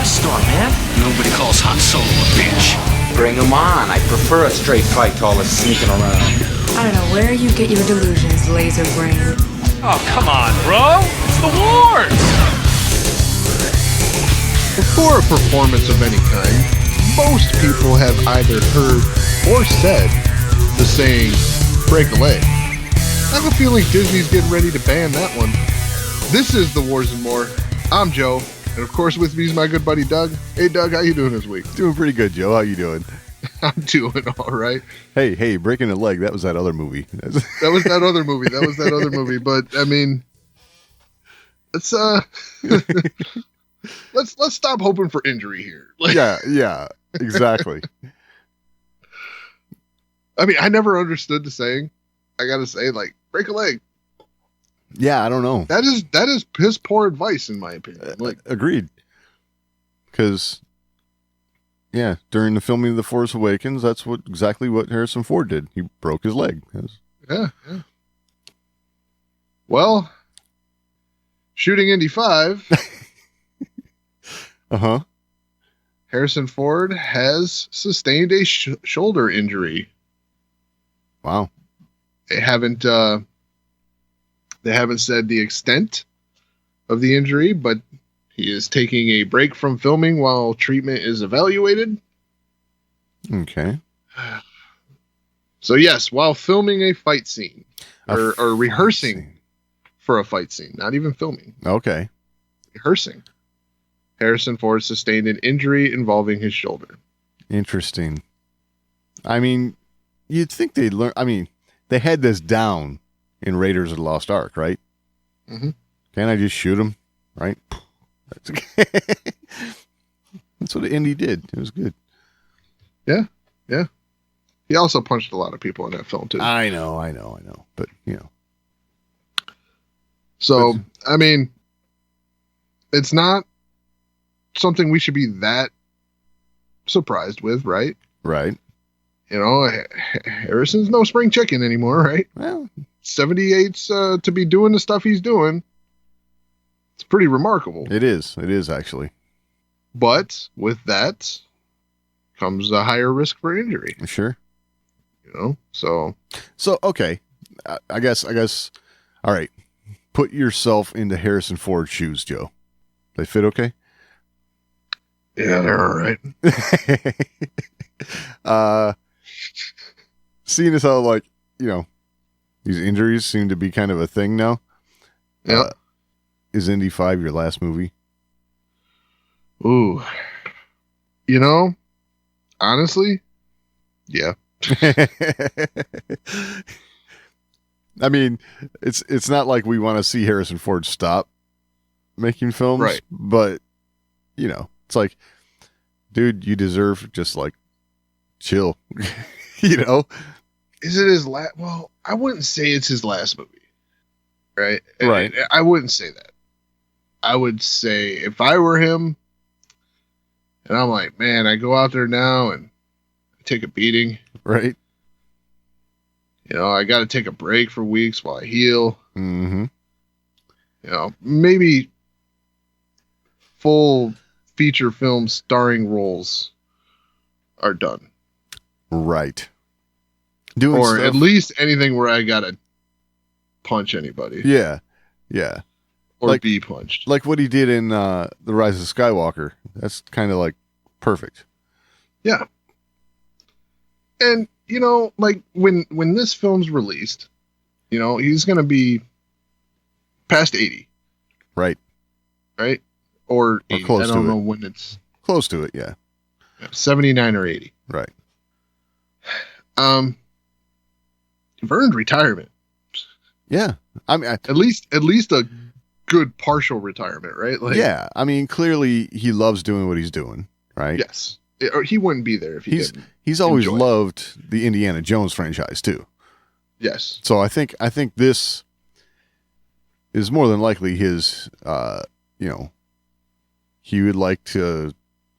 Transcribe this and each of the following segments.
dust storm, man. Nobody calls Han Solo a bitch. Bring him on. I prefer a straight fight to all this sneaking around. I don't know where you get your delusions, laser brain. Oh, come on, bro. It's the wars. Before a performance of any kind, most people have either heard or said the saying, break a leg. I have a feeling Disney's getting ready to ban that one. This is The Wars and More. I'm Joe, and of course with me is my good buddy Doug. Hey Doug, how you doing this week? Doing pretty good, Joe. How you doing? I'm doing all right. Hey, breaking a leg, that was that other movie. That was that other movie. But I mean, let's let's stop hoping for injury here. Yeah, exactly. I mean, I never understood the saying. I gotta say, like, break a leg. Yeah, I don't know. That is piss poor advice, in my opinion. Like, agreed. Because, yeah, during the filming of The Force Awakens, that's exactly what Harrison Ford did. He broke his leg. Yeah. Well, shooting Indy 5. Harrison Ford has sustained a shoulder injury. Wow. They haven't said the extent of the injury, but he is taking a break from filming while treatment is evaluated. Okay. So yes, while filming a fight scene or rehearsing for a fight scene, not even filming. Okay. Rehearsing. Harrison Ford sustained an injury involving his shoulder. Interesting. I mean, you'd think they'd learn. I mean, they had this down in Raiders of the Lost Ark, right? Mm-hmm. Can't I just shoot him? Right? That's what Indy did. It was good. Yeah. He also punched a lot of people in that film, too. I know. But, you know. So, I mean, it's not something we should be that surprised with, right? Right. You know, Harrison's no spring chicken anymore, right? Well, 78's to be doing the stuff he's doing. It's pretty remarkable. It is actually. But with that comes a higher risk for injury. Sure. You know, so okay. I guess. All right. Put yourself into Harrison Ford's shoes, Joe. They fit okay? Yeah, they're all right. Seeing as how, like, you know, these injuries seem to be kind of a thing now. Yeah. Is Indy 5 your last movie? Ooh. You know, honestly, yeah. I mean, it's not like we want to see Harrison Ford stop making films, right? But, you know, it's like, dude, you deserve just, like, chill. You know? Is it his last? Well, I wouldn't say it's his last movie. Right? Right. I wouldn't say that. I would say if I were him, and I'm like, man, I go out there now and I take a beating. Right. You know, I got to take a break for weeks while I heal. Mm-hmm. You know, maybe full feature film starring roles are done. Right. Or at least anything where I gotta punch anybody. Yeah. Or like, be punched. Like what he did in The Rise of Skywalker. That's kind of like perfect. Yeah. And, you know, like when this film's released, you know, he's gonna be past 80. Right. Or 80. Close I don't know when it's close to it, yeah. 79 or 80. Right. You've earned retirement. Yeah. I mean, at least a good partial retirement, right? Like, yeah. I mean, clearly he loves doing what he's doing, right? Yes. Or he wouldn't be there if he didn't. He's always loved the Indiana Jones franchise too. Yes. So I think this is more than likely his, you know, he would like to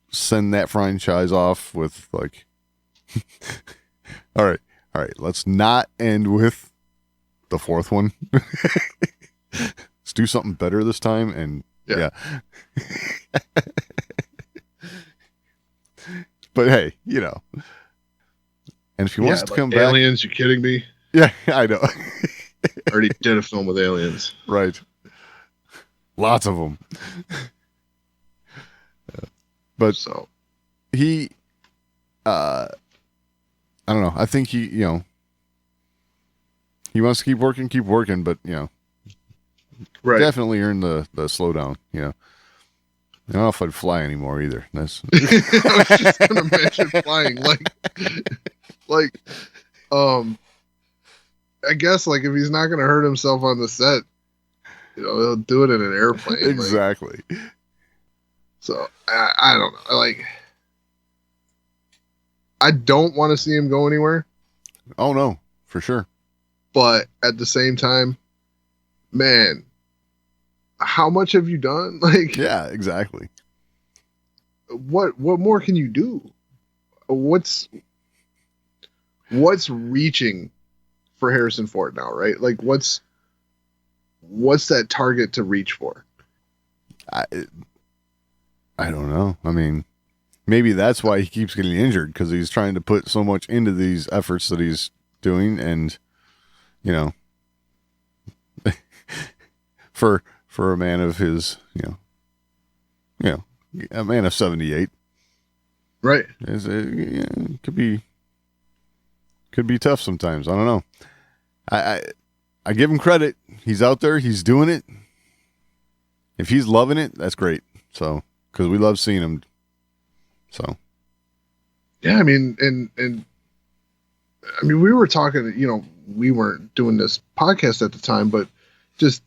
send that franchise off with, like, all right, let's not end with the fourth one. Let's do something better this time. And yeah. But hey, you know. And if he wants to like come back. Aliens, you kidding me? Yeah, I know. Already did a film with aliens. Right. Lots of them. But So he, I don't know. I think he, you know, he wants to keep working, but, you know, right. definitely earned the slowdown, you know. I don't know if I'd fly anymore either. That's I was just gonna mention flying, like, I guess like if he's not gonna hurt himself on the set, you know, he'll do it in an airplane. exactly. Like, so I don't know. Like, I don't want to see him go anywhere. Oh no, for sure. But at the same time, man, how much have you done? Like, Yeah, exactly. what more can you do? What's reaching for Harrison Ford now, right? Like, what's that target to reach for? I don't know. I mean, maybe that's why he keeps getting injured, because he's trying to put so much into these efforts that he's doing, and you know, for a man of his, you know, a man of 78, Right. Could be tough sometimes. I don't know. I give him credit. He's out there. He's doing it. If he's loving it, that's great. So, because we love seeing him. So, yeah, I mean, and I mean, we were talking. You know, we weren't doing this podcast at the time, but just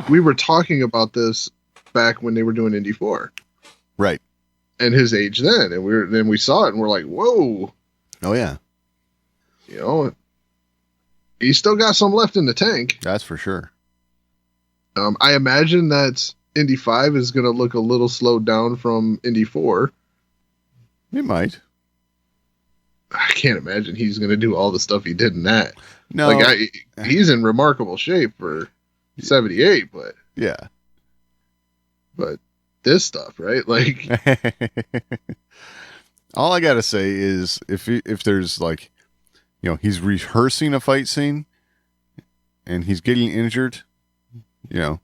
we were talking about this back when they were doing Indy 4, right? And his age then, and then we saw it, and we're like, whoa. Oh yeah. You know, he's still got some left in the tank. That's for sure. I imagine that Indy 5 is going to look a little slowed down from Indy 4. It might. I can't imagine he's going to do all the stuff he did in that. No. Like, he's in remarkable shape for 78, but yeah. But this stuff, right? Like, all I gotta say is if there's like, you know, he's rehearsing a fight scene and he's getting injured, you know,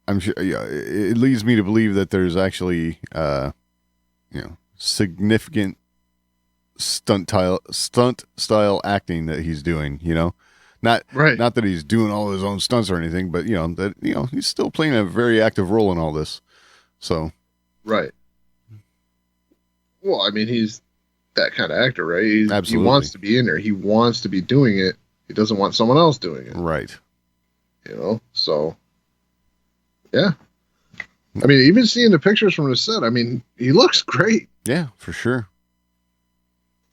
I'm sure, yeah, it leads me to believe that there's actually, you know, significant stunt style acting that he's doing, you know, not that he's doing all his own stunts or anything, but you know, that, you know, he's still playing a very active role in all this. So, right. Well, I mean, he's that kind of actor, right? Absolutely. He wants to be in there. He wants to be doing it. He doesn't want someone else doing it. Right. You know, so, yeah. I mean, even seeing the pictures from the set, I mean, he looks great. Yeah, for sure.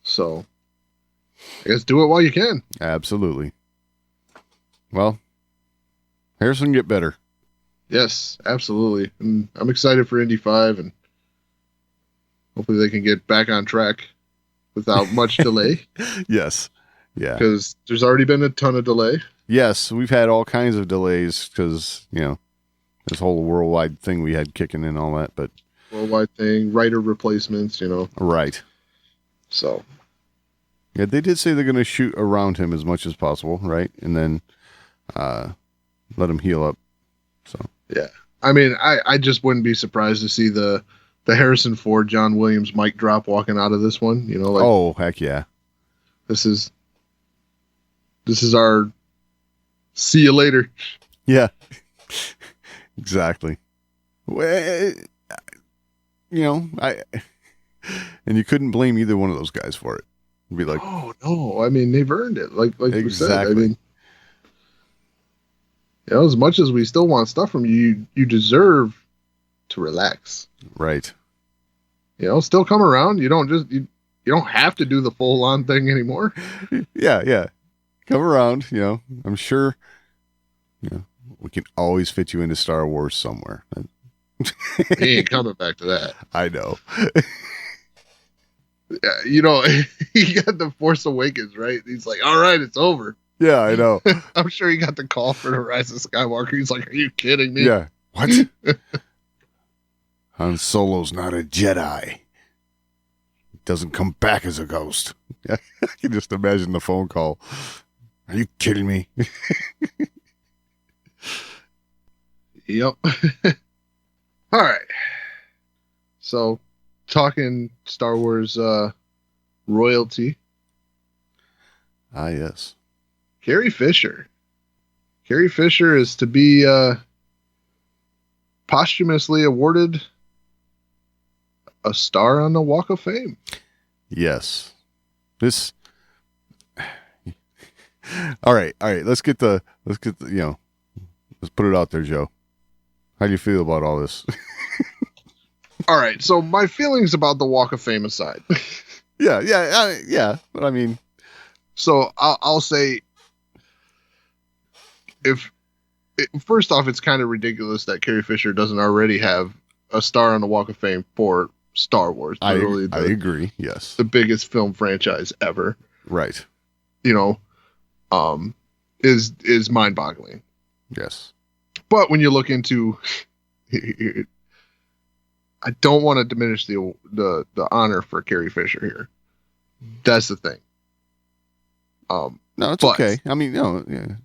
So, I guess do it while you can. Absolutely. Well, Harrison, get better. Yes, absolutely. And I'm excited for Indy 5, and hopefully they can get back on track without much delay. Yes. Yeah. Because there's already been a ton of delay. Yes, we've had all kinds of delays because, you know, this whole worldwide thing we had kicking in, all that, but Worldwide thing, writer replacements, you know. Right. So. Yeah, they did say they're going to shoot around him as much as possible, right? And then let him heal up. So. Yeah. I mean, I just wouldn't be surprised to see the Harrison Ford, John Williams mic drop walking out of this one. You know, like, oh, heck yeah. This is our see you later. Yeah. Exactly. Well, you know, and you couldn't blame either one of those guys for it. It'd be like, oh no, I mean, they've earned it. Like exactly. we said, I mean, you know, as much as we still want stuff from you, you deserve to relax. Right. You know, still come around. You don't just you don't have to do the full on thing anymore. Yeah. Come around, you know. I'm sure, you know, we can always fit you into Star Wars somewhere. He ain't coming back to that. I know. Yeah, you know, he got the Force Awakens, right? He's like, all right, it's over. Yeah, I know. I'm sure he got the call for the Rise of Skywalker. He's like, are you kidding me? Yeah. What? Han Solo's not a Jedi. doesn't come back as a ghost. I can just imagine the phone call. Are you kidding me? Yep. All right. So, talking Star Wars royalty. Ah, yes. Carrie Fisher. Carrie Fisher is to be posthumously awarded a star on the Walk of Fame. Yes. This. All right. Let's get the, let's put it out there, Joe. How do you feel about all this? All right. So my feelings about the Walk of Fame aside. Yeah. But I mean, so I'll say, first off, it's kind of ridiculous that Carrie Fisher doesn't already have a star on the Walk of Fame for Star Wars. I agree. Yes. The biggest film franchise ever. Right. Is mind-boggling. Yes. But when you look into, I don't want to diminish the honor for Carrie Fisher here. That's the thing. No, it's okay. I mean, no, yeah.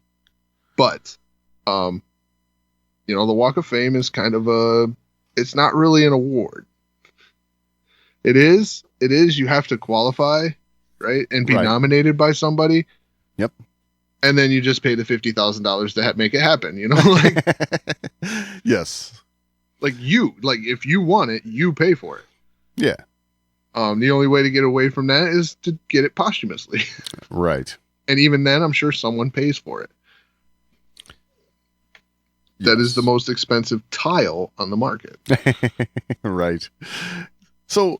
But, the Walk of Fame is kind of it's not really an award. It is. You have to qualify, right? And be nominated by somebody. Yep. And then you just pay the $50,000 to make it happen, like. Yes. If you want it, you pay for it. Yeah. The only way to get away from that is to get it posthumously. Right. And even then, I'm sure someone pays for it. Yes. That is the most expensive tile on the market. Right. So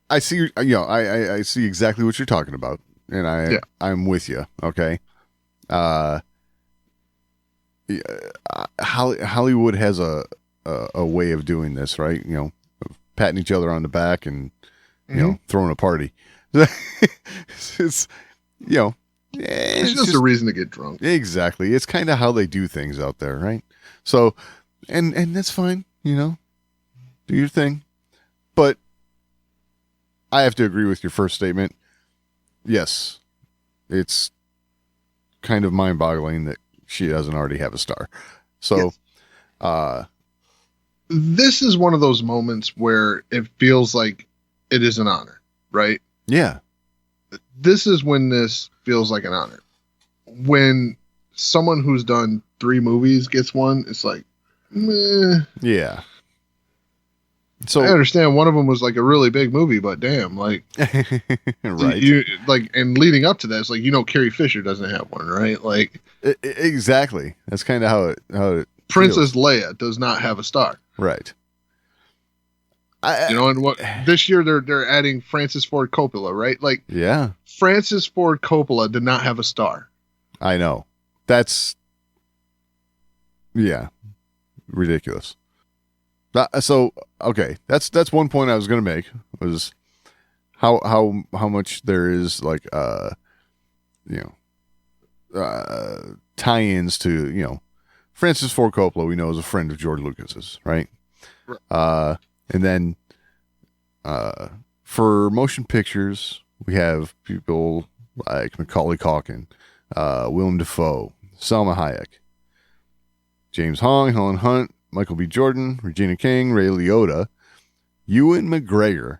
I see, I see exactly what you're talking about, and I'm with you. Okay. Hollywood has a way of doing this, right? Of patting each other on the back and throwing a party. It's just a reason to get drunk. Exactly. It's kind of how they do things out there, right? So, and that's fine. Do your thing. But I have to agree with your first statement. Yes, it's kind of mind-boggling that she doesn't already have a star. So, yes. This is one of those moments where it feels like it is an honor, right? Yeah. This is when this feels like an honor. When someone who's done 3 movies gets one, it's like, meh. Yeah. So I understand one of them was a really big movie, but damn, right. And leading up to that, it's Carrie Fisher doesn't have one, right? Exactly. That's kind of how it Princess feels. Leia does not have a star. Right. And what this year they're adding Francis Ford Coppola, right? Yeah. Francis Ford Coppola did not have a star. I know. That's ridiculous. So okay, that's one point I was going to make was how much there is tie-ins to Francis Ford Coppola. We know is a friend of George Lucas's, right? And then for motion pictures, we have people like Macaulay Culkin, Willem Dafoe, Salma Hayek, James Hong, Helen Hunt, Michael B. Jordan, Regina King, Ray Liotta, Ewan McGregor,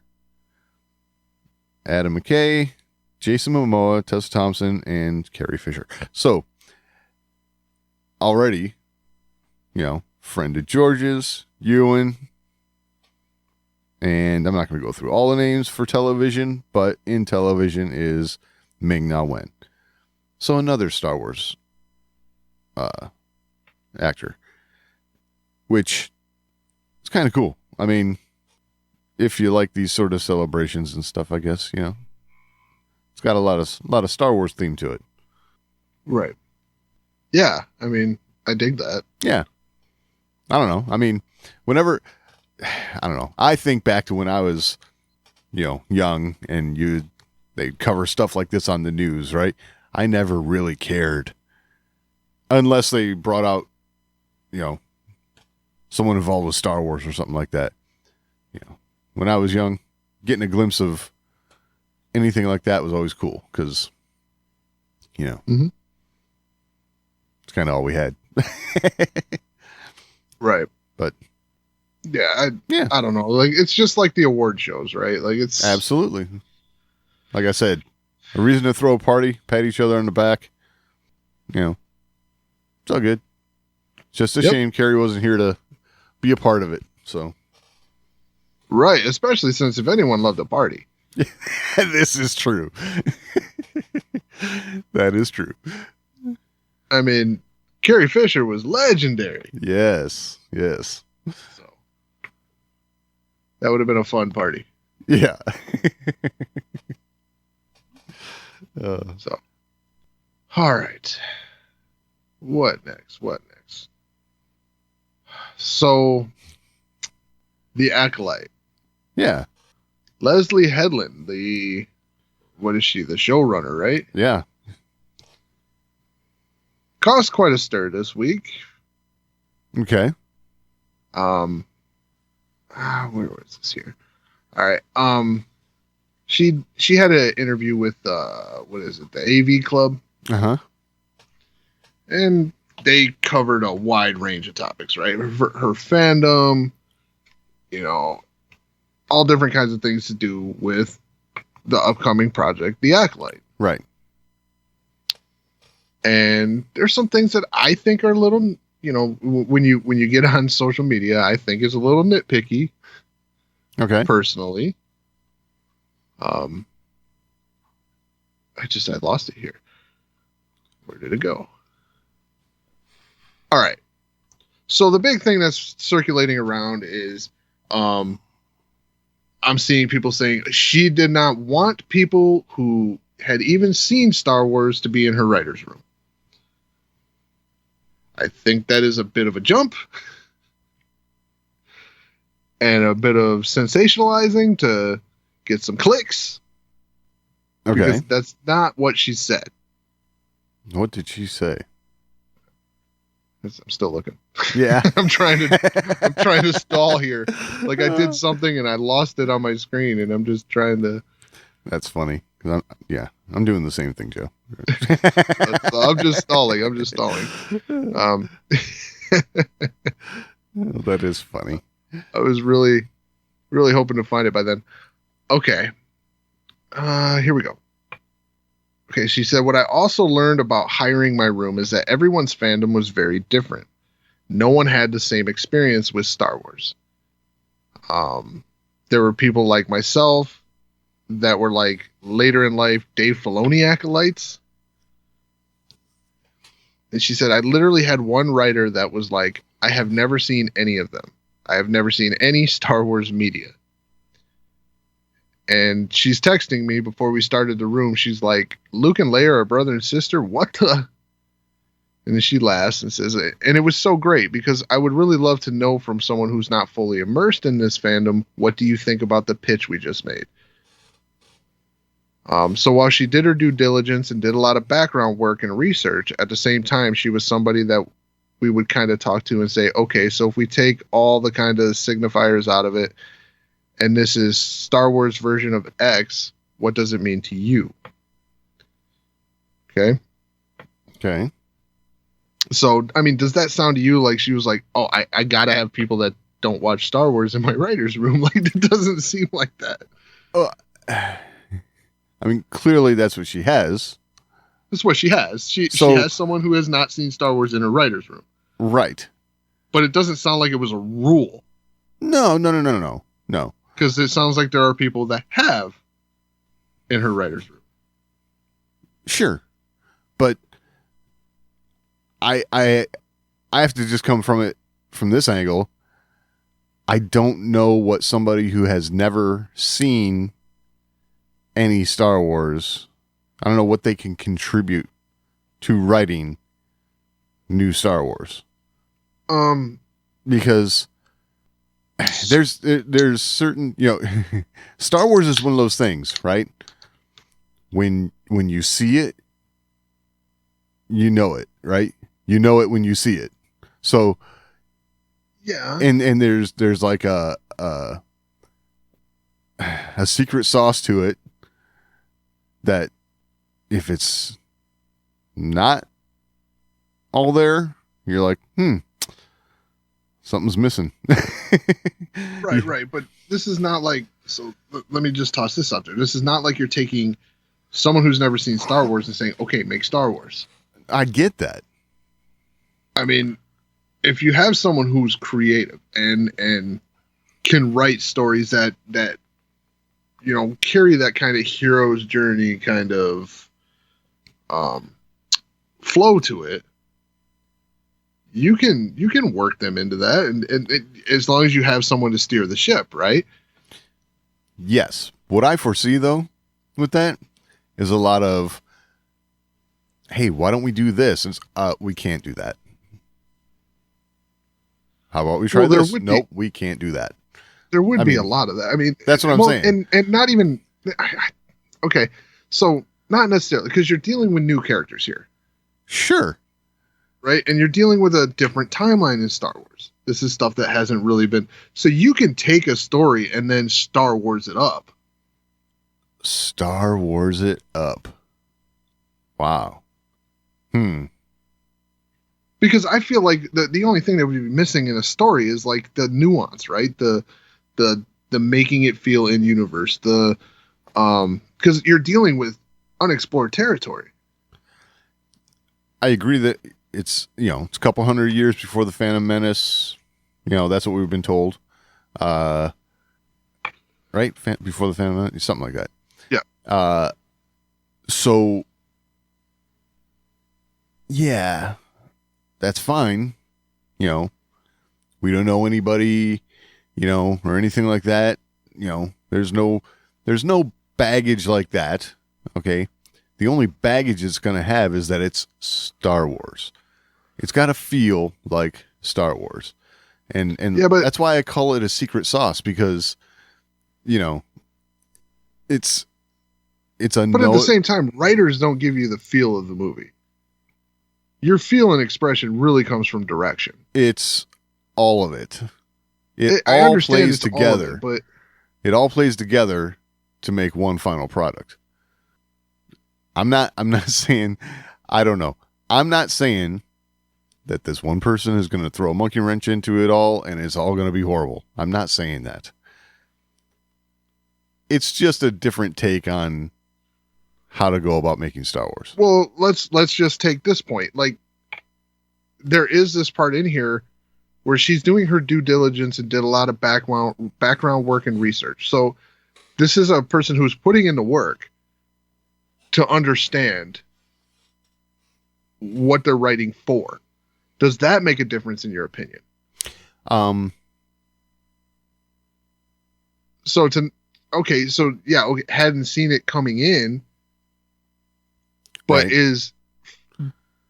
Adam McKay, Jason Momoa, Tessa Thompson, and Carrie Fisher. So, already, friend of George's, Ewan, and I'm not going to go through all the names for television, but in television is Ming-Na Wen. So another Star Wars actor, which is kind of cool. I mean, if you like these sort of celebrations and stuff, I guess, it's got a lot of Star Wars theme to it. Right. Yeah. I mean, I dig that. Yeah. I don't know. I mean, whenever, I don't know. I think back to when I was, young and they'd cover stuff like this on the news, right? I never really cared unless they brought out, someone involved with Star Wars or something like that. When I was young, getting a glimpse of anything like that was always cool because, you know, it's kind of all we had. Right. But yeah, I don't know. Like, it's just like the award shows, right? Like, it's absolutely, like I said, a reason to throw a party, pat each other on the back. You know, it's all good. It's just a shame Carrie wasn't here to be a part of it. So, right, especially since if anyone loved a party, this is true. That is true. I mean, Carrie Fischer was legendary. Yes. So that would have been a fun party. Yeah. So, all right. What next? So, the Acolyte. Yeah. Leslye Headland, what is she? The showrunner, right? Yeah. Caused quite a stir this week. Okay. Where was this here? All right. She had an interview with what is it? The AV Club. Uh-huh. And they covered a wide range of topics, right? Her fandom, you know, all different kinds of things to do with the upcoming project, The Acolyte. Right. And there's some things that I think are a little, you know, when you get on social media, I think is a little nitpicky. Okay. Personally. I lost it here. Where did it go? All right. So the big thing that's circulating around is I'm seeing people saying she did not want people who had even seen Star Wars to be in her writer's room. I think that is a bit of a jump and a bit of sensationalizing to get some clicks. Okay. Because that's not what she said. What did she say? I'm still looking. Yeah. I'm trying to stall here. Like I did something and I lost it on my screen and I'm just trying to. That's funny. I'm doing the same thing, Joe. I'm just stalling. That is funny. I was really, really hoping to find it by then. Okay. Here we go. Okay, she said, what I also learned about hiring my room is that everyone's fandom was very different. No one had the same experience with Star Wars. There were people like myself that were like later in life Dave Filoni acolytes. And she said, I literally had one writer that was like, I have never seen any of them. I have never seen any Star Wars media. And she's texting me before we started the room. She's like, Luke and Leia are brother and sister? What the? And then she laughs and says, and it was so great because I would really love to know from someone who's not fully immersed in this fandom, what do you think about the pitch we just made? So while she did her due diligence and did a lot of background work and research, at the same time, she was somebody that we would kind of talk to and say, okay, so if we take all the kind of signifiers out of it, and this is Star Wars version of X, what does it mean to you? Okay. Okay. So, I mean, does that sound to you like she was like, oh, I got to have people that don't watch Star Wars in my writer's room? Like, it doesn't seem like that. I mean, clearly that's what she has. That's what she has. She has someone who has not seen Star Wars in her writer's room. Right. But it doesn't sound like it was a rule. No. Because it sounds like there are people that have in her writer's room. Sure. But I have to just come from it from this angle. I don't know what somebody who has never seen any Star Wars, I don't know what they can contribute to writing new Star Wars. Because there's certain, Star Wars is one of those things, right? When you see it, you know it, right? You know it when you see it. So yeah, and there's like a secret sauce to it that if it's not all there, you're like, something's missing. Right. But this is not like, so let me just toss this out there. This is not like you're taking someone who's never seen Star Wars and saying, okay, make Star Wars. I get that. I mean, if you have someone who's creative and can write stories that carry that kind of hero's journey kind of flow to it, you can work them into that, and as long as you have someone to steer the ship, right? Yes. What I foresee though with that is a lot of, hey, why don't we do this? And we can't do that. How about we try this? Nope, we can't do that. There would be a lot of that. I mean, that's what I'm saying. And not even, okay, so not necessarily, because you're dealing with new characters here. Sure. Right? And you're dealing with a different timeline in Star Wars. This is stuff that hasn't really been, so you can take a story and then Star Wars it up. Star Wars it up. Wow. Because I feel like the only thing that would be missing in a story is like the nuance, right? The making it feel in universe. Because you're dealing with unexplored territory. I agree that it's a couple hundred years before the Phantom Menace. That's what we've been told. Right? Before the Phantom Menace, something like that. Yeah. So yeah, that's fine. We don't know anybody, or anything like that. There's no baggage like that. Okay. The only baggage it's going to have is that it's Star Wars. It's got to feel like Star Wars. And yeah, but that's why I call it a secret sauce, because, it's a But at the same time, writers don't give you the feel of the movie. Your feel and expression really comes from direction. It's all of it. I all understand plays it's together. all of it, but it all plays together to make one final product. I'm not saying, I don't know. I'm not saying that this one person is going to throw a monkey wrench into it all and it's all going to be horrible. I'm not saying that. It's just a different take on how to go about making Star Wars. Well, let's just take this point. Like, there is this part in here where she's doing her due diligence and did a lot of background work and research. So this is a person who's putting in the work to understand what they're writing for. Does that make a difference in your opinion? Hadn't seen it coming in, but right. Is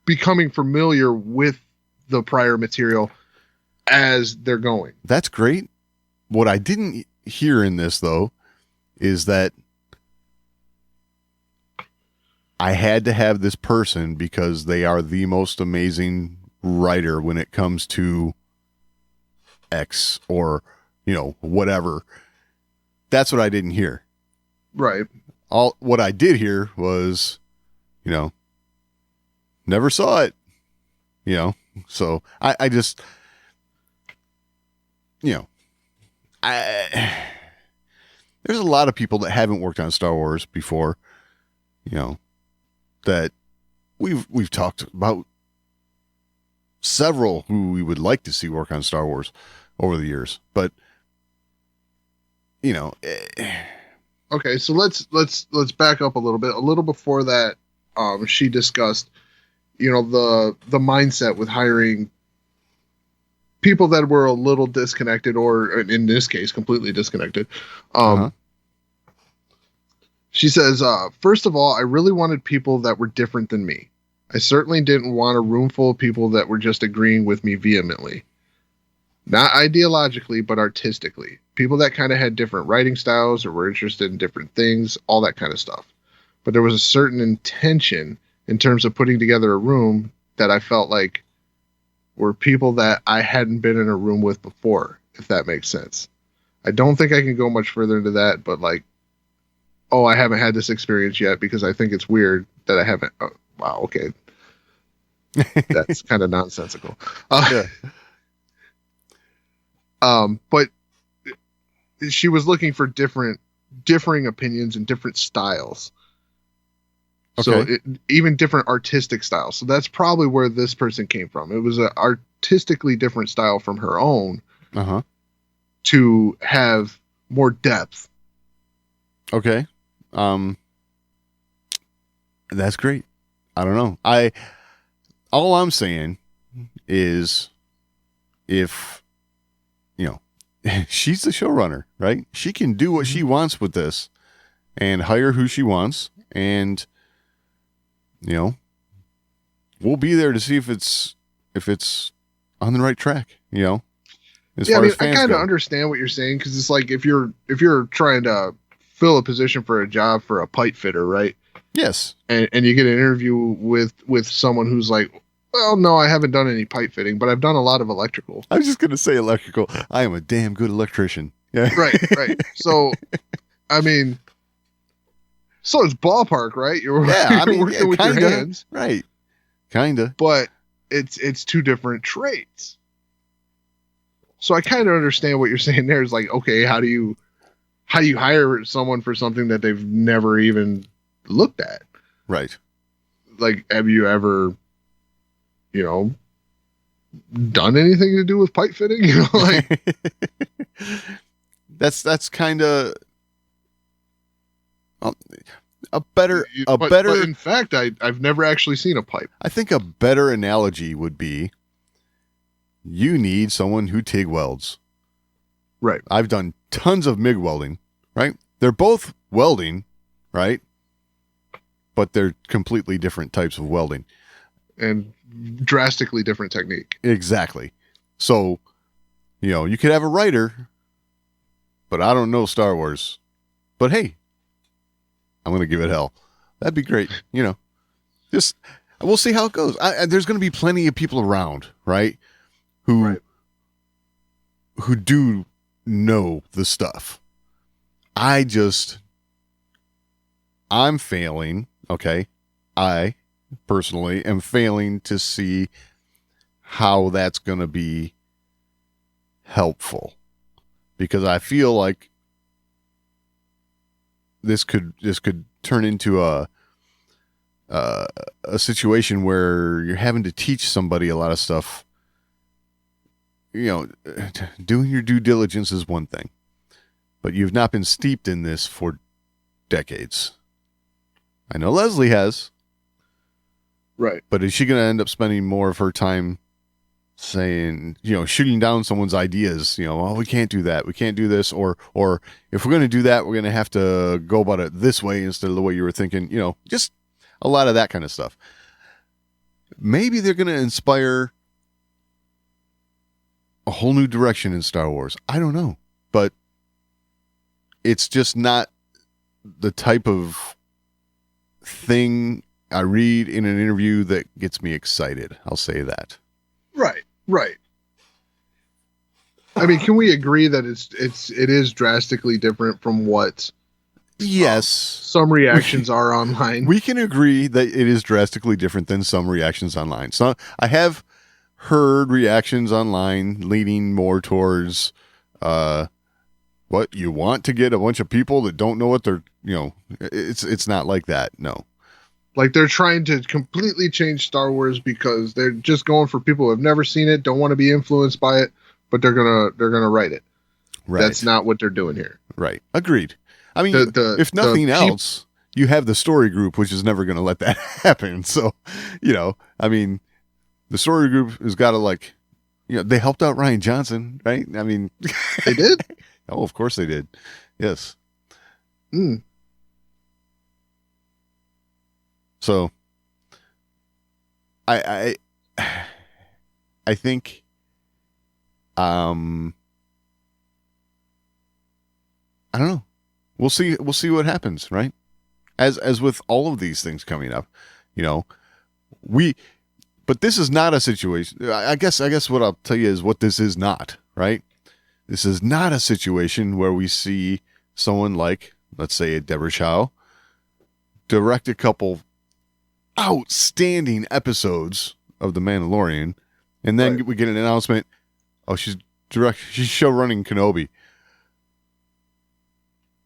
becoming familiar with the prior material as they're going. That's great. What I didn't hear in this, though, is that I had to have this person because they are the most amazing writer when it comes to X or, whatever. That's what I didn't hear. Right. What I did hear was, never saw it, so I just, there's a lot of people that haven't worked on Star Wars before, that we've talked about several who we would like to see work on Star Wars over the years, but Okay, so let's back up a little bit. A little before that, she discussed, the mindset with hiring people that were a little disconnected, or in this case, completely disconnected. She says, first of all, I really wanted people that were different than me. I certainly didn't want a room full of people that were just agreeing with me vehemently. Not ideologically, but artistically. People that kind of had different writing styles or were interested in different things, all that kind of stuff. But there was a certain intention in terms of putting together a room that I felt like were people that I hadn't been in a room with before, if that makes sense. I don't think I can go much further into that, but like, oh, I haven't had this experience yet because I think it's weird that I haven't. Oh, wow, okay. That's kind of nonsensical. Yeah. But she was looking for differing opinions and different styles. Okay. So even different artistic styles. So that's probably where this person came from. It was an artistically different style from her own to have more depth. Okay. That's great. I don't know. All I'm saying is if, she's the showrunner, right? She can do what she wants with this and hire who she wants. And, we'll be there to see if it's on the right track, as far as fans I kind of go. understand what you're saying. Cause it's like, if you're trying to fill a position for a job for a pipe fitter, right? Yes. And you get an interview with someone who's like, well, no, I haven't done any pipe fitting, but I've done a lot of electrical. I was just going to say electrical. I am a damn good electrician. Yeah. Right. So, I mean, so it's ballpark, right? You're working with your hands. Right. Kinda. But it's two different traits. So I kind of understand what you're saying there. Is like, okay, how do you hire someone for something that they've never even looked at? Right. Like, have you ever, done anything to do with pipe fitting? Like that's kind of a better. But in fact, I've never actually seen a pipe. I think a better analogy would be you need someone who TIG welds. Right. I've done tons of MIG welding, right? They're both welding, right? But they're completely different types of welding. And drastically different technique. Exactly. So, you could have a writer, but I don't know Star Wars. But hey, I'm going to give it hell. That'd be great. Just, we'll see how it goes. There's going to be plenty of people around, right? Who do know the stuff. I'm failing. Okay. I personally am failing to see how that's going to be helpful, because I feel like this could turn into a situation where you're having to teach somebody a lot of stuff. Doing your due diligence is one thing, but you've not been steeped in this for decades. I know Leslye has. Right. But is she going to end up spending more of her time saying, shooting down someone's ideas, oh, we can't do that. We can't do this. Or if we're going to do that, we're going to have to go about it this way instead of the way you were thinking, just a lot of that kind of stuff. Maybe they're going to inspire a whole new direction in Star Wars. I don't know, but it's just not the type of thing I read in an interview that gets me excited. I'll say that. Right. I mean, can we agree that it is drastically different from what? Yes. Some reactions are online. We can agree that it is drastically different than some reactions online. So I have heard reactions online leaning more towards what you want to get a bunch of people that don't know what they're, it's not like that. No. Like, they're trying to completely change Star Wars because they're just going for people who have never seen it, don't want to be influenced by it, but they're gonna write it. Right. That's not what they're doing here. Right. Agreed. I mean, if nothing else, you have the story group, which is never going to let that happen. So, I mean, the story group has got to they helped out Rian Johnson, right? I mean, they did. Oh, of course they did. Yes. So, I think, I don't know. We'll see what happens, right? As with all of these things coming up, but this is not a situation. I guess what I'll tell you is what this is not, right? This is not a situation where we see someone like let's say a Deborah Chow, direct a couple outstanding episodes of The Mandalorian, and then we get an announcement, oh, she's show running Kenobi.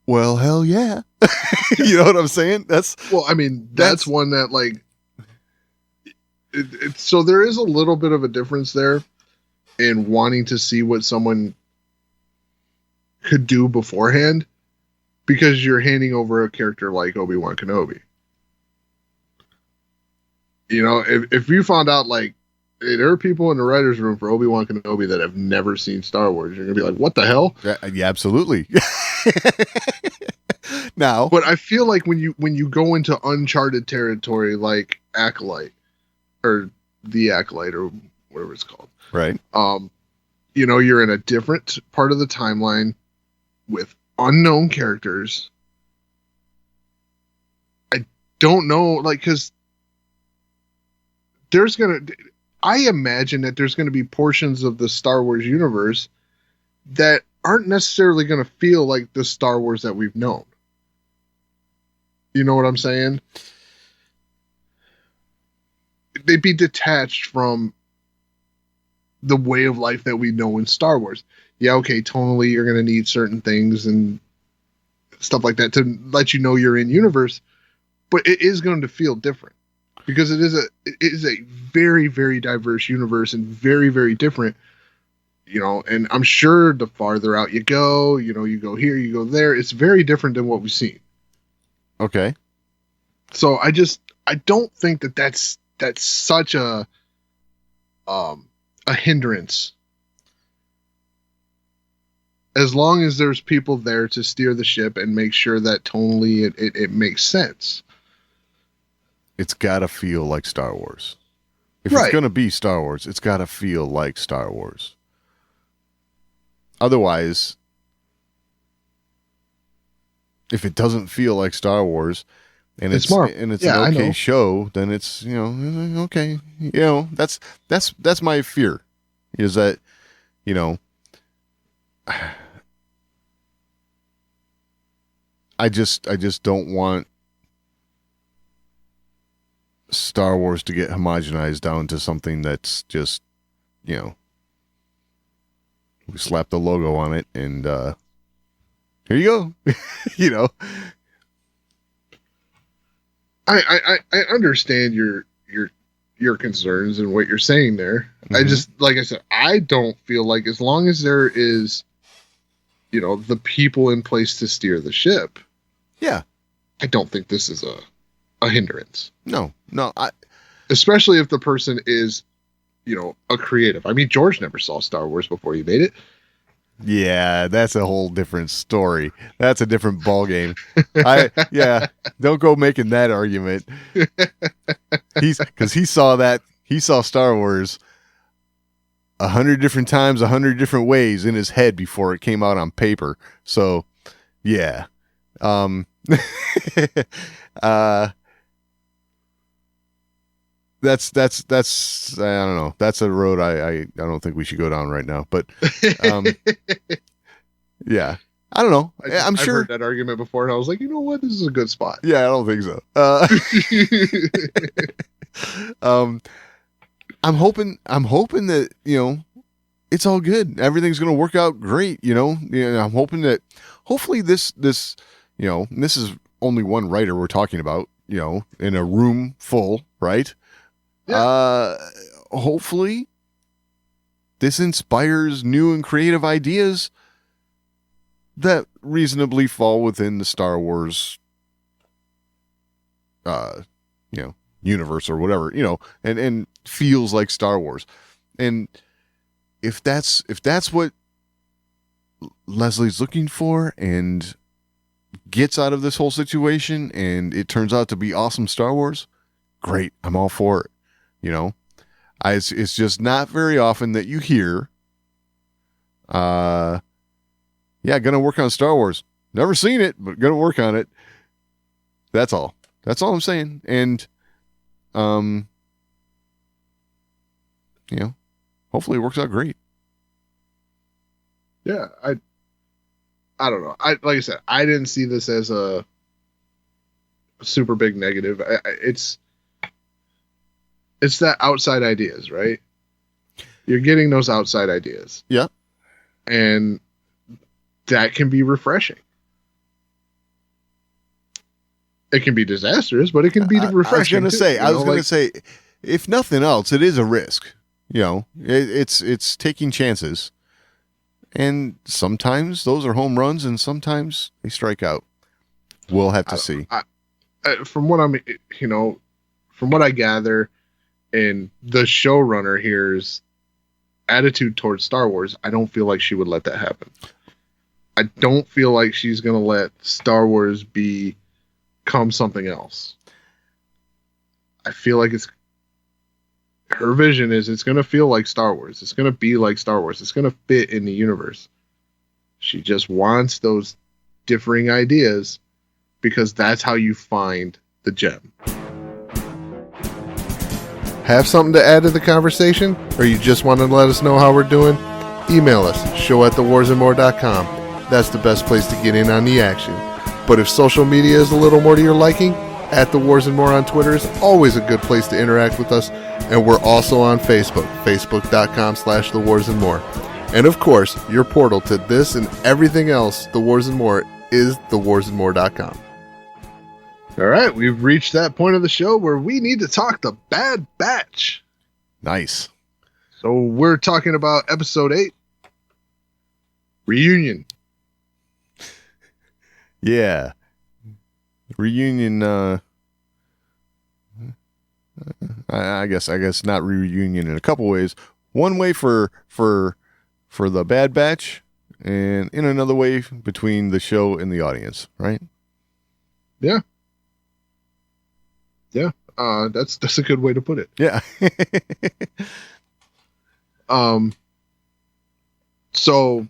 Well, hell yeah. You know what I'm saying? That's one that, like, so there is a little bit of a difference there in wanting to see what someone could do beforehand, because you're handing over a character like Obi-Wan Kenobi. You know, if you found out, like, hey, there are people in the writer's room for Obi-Wan Kenobi that have never seen Star Wars, you're going to be like, what the hell? Yeah, absolutely. Now, but I feel like when you go into uncharted territory like Acolyte, or The Acolyte, or whatever it's called, right? You know, you're in a different part of the timeline with unknown characters. I don't know, like, because I imagine that there's gonna be portions of the Star Wars universe that aren't necessarily gonna feel like the Star Wars that we've known. You know what I'm saying? They'd be detached from the way of life that we know in Star Wars. Yeah, okay, tonally you're going to need certain things and stuff like that to let you know you're in universe, but it is going to feel different because it is a very, very diverse universe and very, very different, you know, and I'm sure the farther out you go, you know, you go here, you go there, it's very different than what we've seen. Okay. So I don't think that's such a hindrance, as long as there's people there to steer the ship and make sure that tonally it makes sense. It's got to feel like Star Wars. If Right. It's going to be Star Wars, it's got to feel like Star Wars. Otherwise, if it doesn't feel like Star Wars, and it's an okay show, then it's, you know, okay. You know, that's my fear, is that, you know, I just don't want Star Wars to get homogenized down to something that's just, you know, we slap the logo on it and here you go. You know, I understand your concerns and what you're saying there. Mm-hmm. I just, like I said, I don't feel like, as long as there is, you know, the people in place to steer the ship. Yeah. I don't think this is a hindrance. No. Especially if the person is, you know, a creative. I mean, George never saw Star Wars before he made it. Yeah, that's a whole different story. That's a different ballgame. Don't go making that argument. Because he saw Star Wars 100 different times, 100 different ways in his head before it came out on paper. So, yeah. That's I don't know. That's a road I don't think we should go down right now. But yeah, I don't know. I'm sure I've heard that argument before, and I was like, you know what, this is a good spot. Yeah, I don't think so. I'm hoping that, you know, it's all good. Everything's gonna work out great. You know, I'm hoping that hopefully this you know, this is only one writer we're talking about. You know, in a room full, right? Yeah. Hopefully this inspires new and creative ideas that reasonably fall within the Star Wars you know, universe or whatever, you know, and feels like Star Wars. And if that's what Leslie's looking for and gets out of this whole situation and it turns out to be awesome Star Wars, great. I'm all for it. You know, it's just not very often that you hear, gonna work on Star Wars. Never seen it, but gonna work on it. That's all. That's all I'm saying. And, you know, hopefully it works out great. Yeah, I don't know. Like I said, I didn't see this as a super big negative. It's that outside ideas, right? You're getting those outside ideas. Yeah. And that can be refreshing. It can be disastrous, but it can be refreshing. I was going to say, if nothing else, it is a risk. It's taking chances. And sometimes those are home runs and sometimes they strike out. We'll have to see. From what I gather, and the showrunner here's attitude towards Star Wars, I don't feel like she would let that happen. I don't feel like she's going to let Star Wars become something else. I feel like her vision is it's going to feel like Star Wars. It's going to be like Star Wars. It's going to fit in the universe. She just wants those differing ideas because that's how you find the gem. Have something to add to the conversation? Or you just want to let us know how we're doing? Email us, show@thewarsandmore.com. That's the best place to get in on the action. But if social media is a little more to your liking, @TheWarsAndMore on Twitter is always a good place to interact with us. And we're also on Facebook, facebook.com/TheWarsAndMore. And of course, your portal to this and everything else, The Wars and More, is thewarsandmore.com. All right, we've reached that point of the show where we need to talk the Bad Batch. Nice. So we're talking about episode 8, Reunion. Yeah. Reunion, I guess not reunion in a couple ways. One way for the Bad Batch, and in another way between the show and the audience, right? Yeah. Yeah. That's a good way to put it. Yeah. So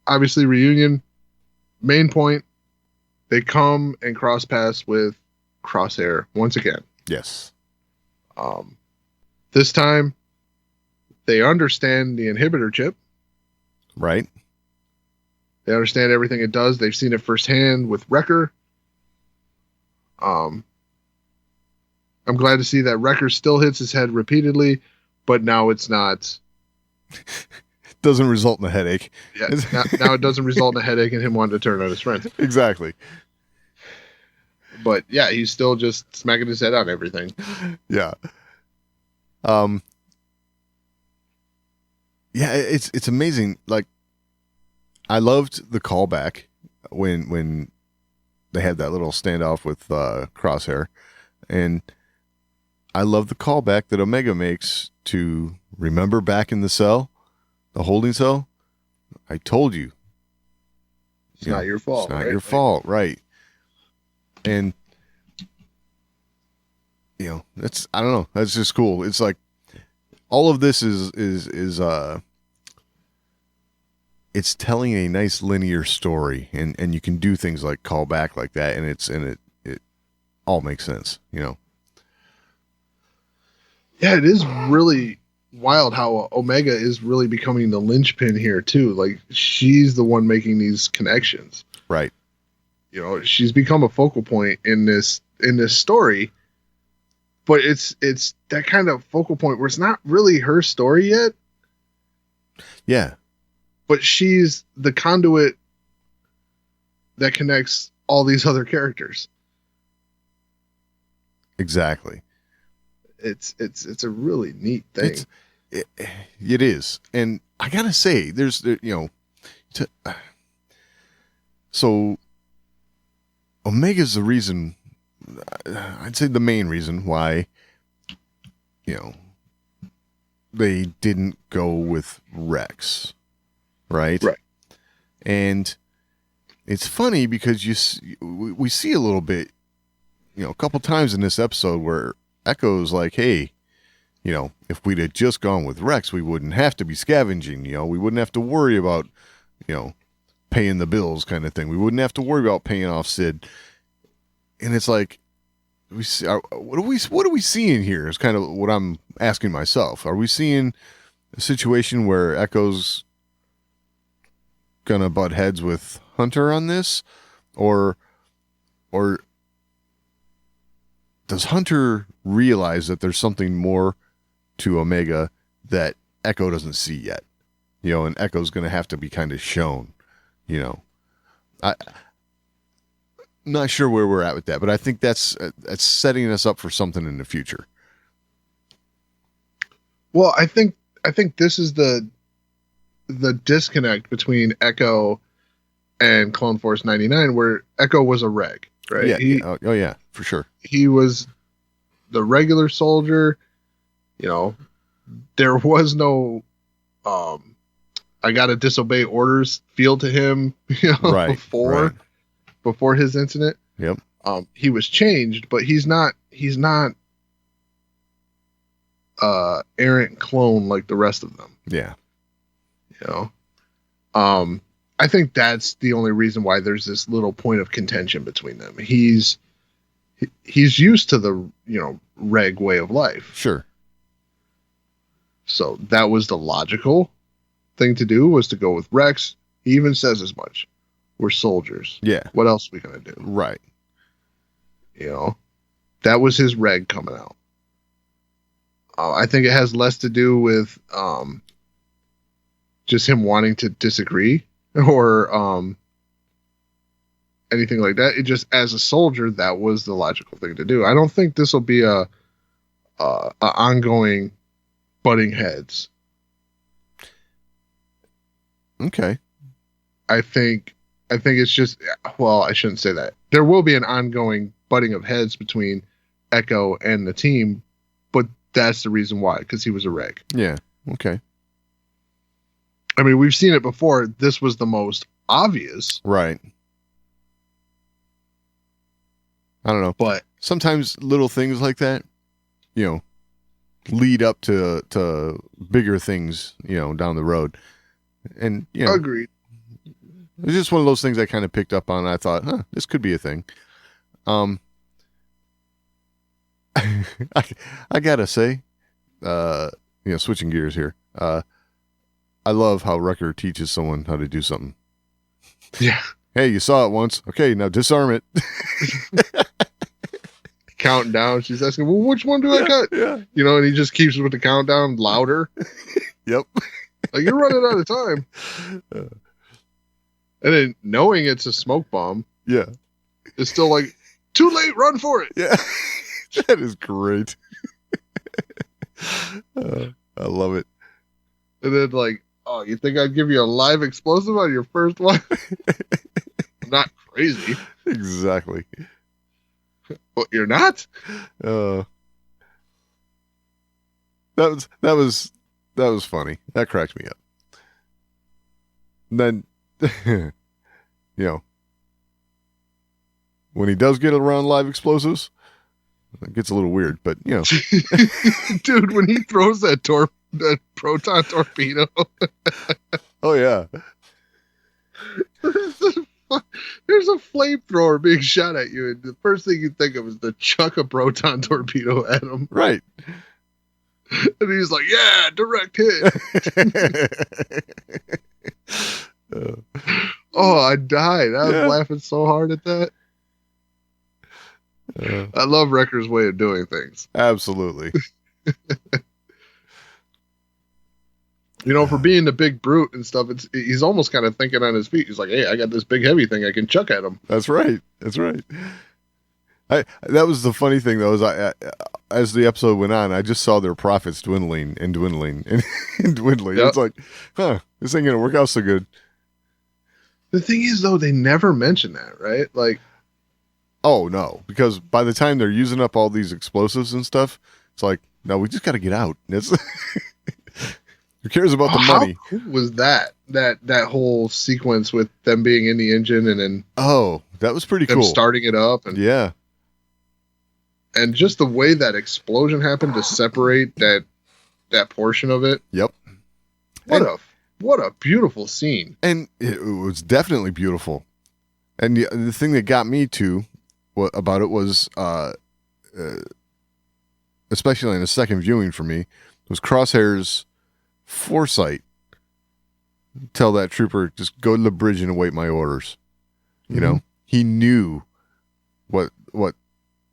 obviously Reunion, main point, they come and cross paths with Crosshair once again. Yes. This time they understand the inhibitor chip. Right. They understand everything it does. They've seen it firsthand with Wrecker. I'm glad to see that Wrecker still hits his head repeatedly, but now it's not. Doesn't result in a headache. Yeah, now it doesn't result in a headache and him wanting to turn on his friends. Exactly. But yeah, he's still just smacking his head on everything. Yeah. Yeah, it's amazing. Like, I loved the callback when they had that little standoff with Crosshair, and I love the callback that Omega makes to remember back in the cell, the holding cell. I told you. It's not your fault. It's not your fault, right? And that's, I don't know. That's just cool. It's like all of this is it's telling a nice linear story, and you can do things like call back like that, and it all makes sense, Yeah, it is really wild how Omega is really becoming the linchpin here too. Like, she's the one making these connections. Right. She's become a focal point in this story, but it's that kind of focal point where it's not really her story yet. Yeah. But she's the conduit that connects all these other characters. Exactly. It's a really neat thing. It is. And I got to say, so Omega's the reason, I'd say the main reason why, they didn't go with Rex, right? Right. And it's funny because we see a little bit, a couple times in this episode where Echo's like, hey, if we'd have just gone with Rex, we wouldn't have to be scavenging, we wouldn't have to worry about, paying the bills kind of thing. We wouldn't have to worry about paying off Sid. And it's like, what are we seeing here is kind of what I'm asking myself. Are we seeing a situation where Echo's gonna butt heads with Hunter on this, or does Hunter realize that there's something more to Omega that Echo doesn't see yet? And Echo's gonna have to be kind of shown. I'm not sure where we're at with that, but I think that's setting us up for something in the future. Well, I think this is the disconnect between Echo and Clone Force 99, where Echo was a reg, right? Yeah. Oh yeah, for sure. He was the regular soldier. There was no I gotta disobey orders feel to him, right, before his incident. Yep. He was changed, but he's not errant clone like the rest of them. Yeah. I think that's the only reason why there's this little point of contention between them. He's used to the, reg way of life. Sure. So that was the logical thing to do, was to go with Rex. He even says as much. We're soldiers. Yeah. What else are we going to do? Right. That was his reg coming out. I think it has less to do with just him wanting to disagree or anything like that. It just, as a soldier, that was the logical thing to do. I don't think this will be a ongoing butting heads. Okay. I think it's just, well, I shouldn't say that. There will be an ongoing butting of heads between Echo and the team, but that's the reason why, because he was a reg. Yeah. Okay. I mean, we've seen it before. This was the most obvious. Right. I don't know. But sometimes little things like that, lead up to bigger things, down the road. And, agreed. It's just one of those things I kind of picked up on. And I thought, this could be a thing. I gotta say, switching gears here. I love how Wrecker teaches someone how to do something. Yeah. Hey, you saw it once. Okay, now disarm it. Counting down. She's asking, well, which one do I cut? Yeah. And he just keeps with the countdown louder. Yep. Like, you're running out of time. And then knowing it's a smoke bomb. Yeah. It's still like, too late, run for it. Yeah. That is great. I love it. And then like, oh, you think I'd give you a live explosive on your first one? I'm not crazy. Exactly. Well, you're not? That was funny. That cracked me up. And then, when he does get around live explosives, it gets a little weird, but Dude, when he throws that proton torpedo. Oh yeah. There's a flamethrower being shot at you, and the first thing you think of is to chuck a proton torpedo at him. Right. And he's like, yeah, direct hit. Oh, I died. I was laughing so hard at that. I love Wrecker's way of doing things. Absolutely. For being the big brute and stuff, he's almost kind of thinking on his feet. He's like, hey, I got this big heavy thing I can chuck at him. That's right. That was the funny thing, though, is as the episode went on, I just saw their profits dwindling and dwindling and dwindling. Yep. It's like, this ain't going to work out so good. The thing is, though, they never mention that, right? Like, oh, no, because by the time they're using up all these explosives and stuff, it's like, no, we just got to get out. Who cares about the money? How cool was that whole sequence with them being in the engine and then that was pretty them cool. Starting it up and yeah, and just the way that explosion happened to separate that portion of it. Yep. What a beautiful scene. And it was definitely beautiful. And the thing that got me about it was, especially in the second viewing for me, was Crosshair's foresight tell that trooper, just go to the bridge and await my orders. You know, he knew what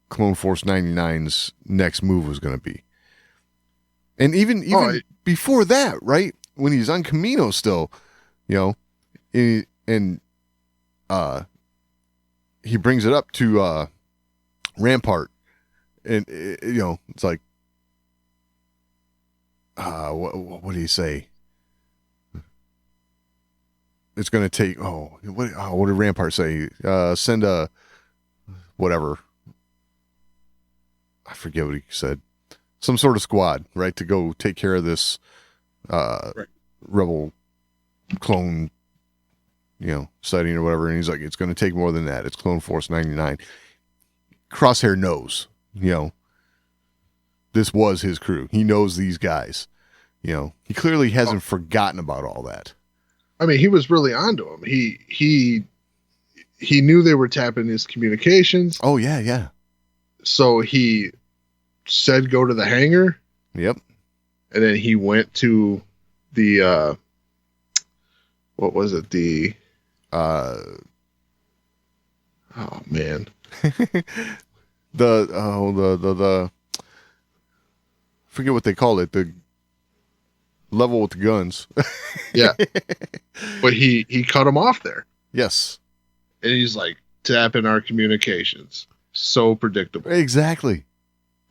Clone Force 99's next move was going to be. And even before that, right? When he's on Camino still, you know, and he brings it up to Rampart, and you know, it's like, what do you say? It's going to take. What did Rampart say? Send a whatever. I forget what he said. Some sort of squad, right, to go take care of this rebel clone, you know, sighting or whatever. And he's like, it's going to take more than that. It's Clone Force 99. Crosshair knows, you know, this was his crew. He knows these guys. You know, he clearly hasn't forgotten about all that. I mean, he was really onto him. He knew they were tapping his communications. Oh, yeah. So he said go to the hangar. Yep. And then he went to the what was it? The oh man. the forget what they call it, the level with the guns. Yeah. But he cut him off there. Yes. And he's like, tapping our communications. So predictable. Exactly.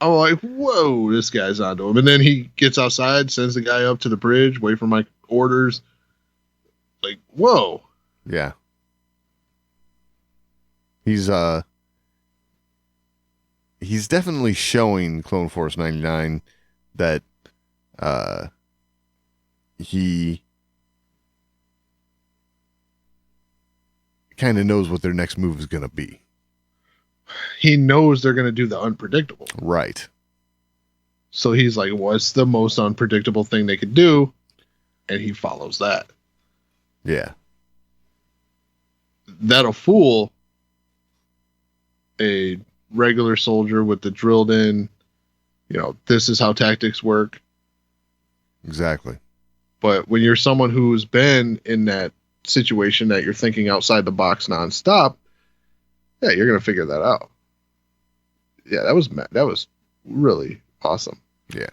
I'm like, whoa, this guy's onto him. And then he gets outside, sends the guy up to the bridge, wait for my orders. Like, whoa. Yeah. He's definitely showing Clone Force 99 that he kind of knows what their next move is going to be. He knows they're going to do the unpredictable. Right. So he's like, what's the most unpredictable thing they could do? And he follows that. Yeah. That'll fool a regular soldier with the drilled in, you know, this is how tactics work. Exactly. But when you're someone who's been in that situation that you're thinking outside the box nonstop, yeah, you're going to figure that out. Yeah, that was really awesome. Yeah.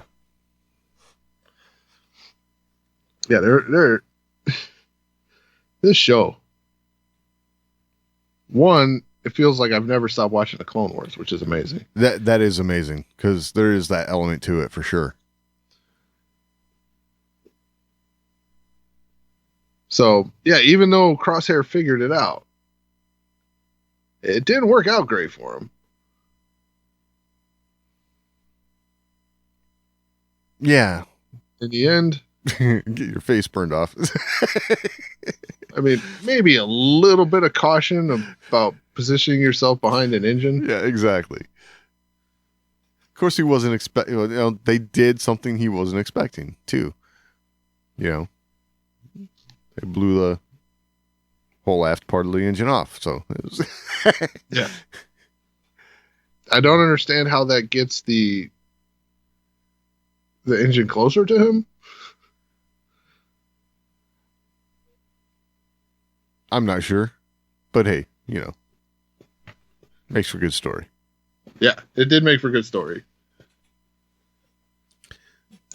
Yeah, they're this show. One, it feels like I've never stopped watching the Clone Wars, which is amazing. That is amazing because there is that element to it for sure. So, yeah, even though Crosshair figured it out, it didn't work out great for him. Yeah. In the end, get your face burned off. I mean, maybe a little bit of caution about positioning yourself behind an engine. Yeah, exactly. Of course, he wasn't expecting. You know, they did something he wasn't expecting too. You know, they blew the whole aft part of the engine off. So, it was yeah. I don't understand how that gets the engine closer to him. I'm not sure, but hey, you know, makes for a good story. Yeah, it did make for a good story.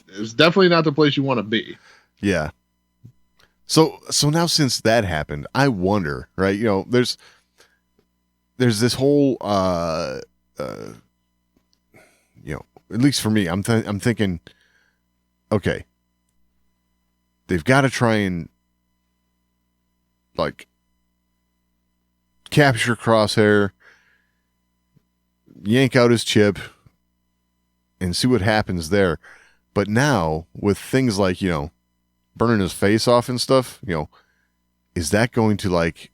It's definitely not the place you want to be. Yeah. So now since that happened, I wonder, right? You know, there's this whole, you know, at least for me, I'm thinking, okay, they've got to try and like capture Crosshair, yank out his chip, and see what happens there. But now with things like, you know, burning his face off and stuff, you know, is that going to like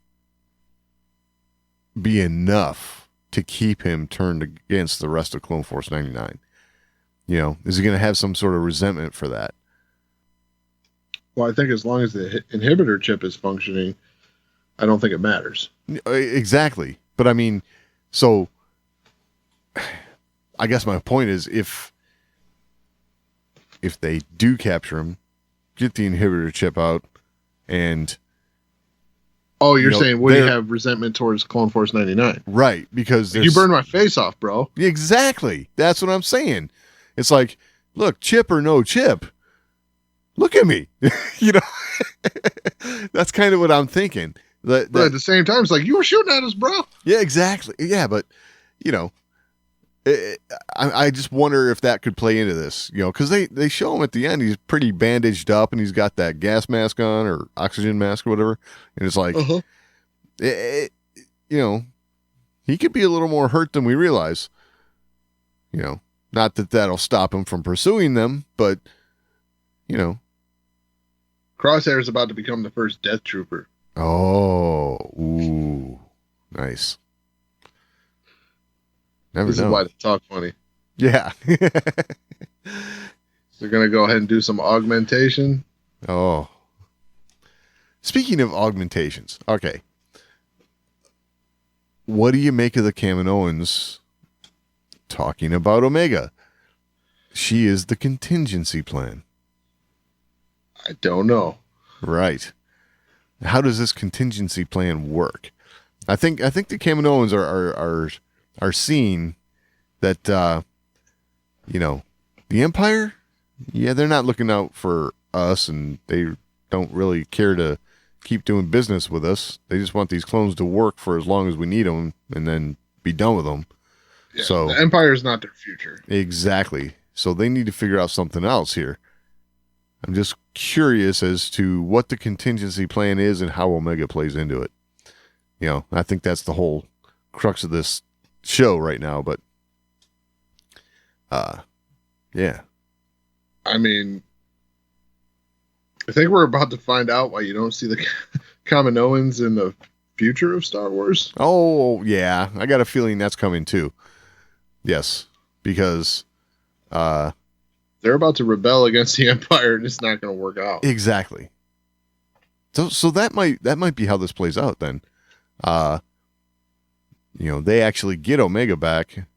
be enough to keep him turned against the rest of Clone Force 99? You know, is he going to have some sort of resentment for that? Well, I think as long as the inhibitor chip is functioning, I don't think it matters. Exactly. But I mean, so I guess my point is if they do capture him, get the inhibitor chip out, And Oh, you're know, saying would he they're- have resentment towards Clone Force 99? right, because You there's burned my face off, bro. exactly. That's what I'm saying. It's like, look, chip or no chip, look at me. You know, that's kind of what I'm thinking. But at the same time, it's like, you were shooting at us, bro. Yeah, exactly. Yeah, but you know, I just wonder if that could play into this. You know, because they show him at the end, he's pretty bandaged up, and he's got that gas mask on or oxygen mask or whatever, and it's like, you know, he could be a little more hurt than we realize. You know, not that that'll stop him from pursuing them, but you know. Crosshair is about to become the first Death Trooper. Oh, ooh, nice. Never This know. is why they talk funny. Yeah. They're going to go ahead and do some augmentation. Oh. Speaking of augmentations, okay. What do you make of the Kaminoans talking about Omega? She is the contingency plan. I don't know. Right. How does this contingency plan work? I think the Kaminoans are seeing that you know, the Empire, yeah, they're not looking out for us, and they don't really care to keep doing business with us. They just want these clones to work for as long as we need them, and then be done with them. Yeah, So the Empire is not their future. exactly. So they need to figure out something else here. I'm just curious as to what the contingency plan is and how Omega plays into it. You know, I think that's the whole crux of this show right now, but yeah. I mean, I think we're about to find out why you don't see the Kaminoans in the future of Star Wars. Oh, yeah. I got a feeling that's coming too. Yes, because They're about to rebel against the Empire, and it's not going to work out. exactly. So that might be how this plays out then. You know, they actually get Omega back,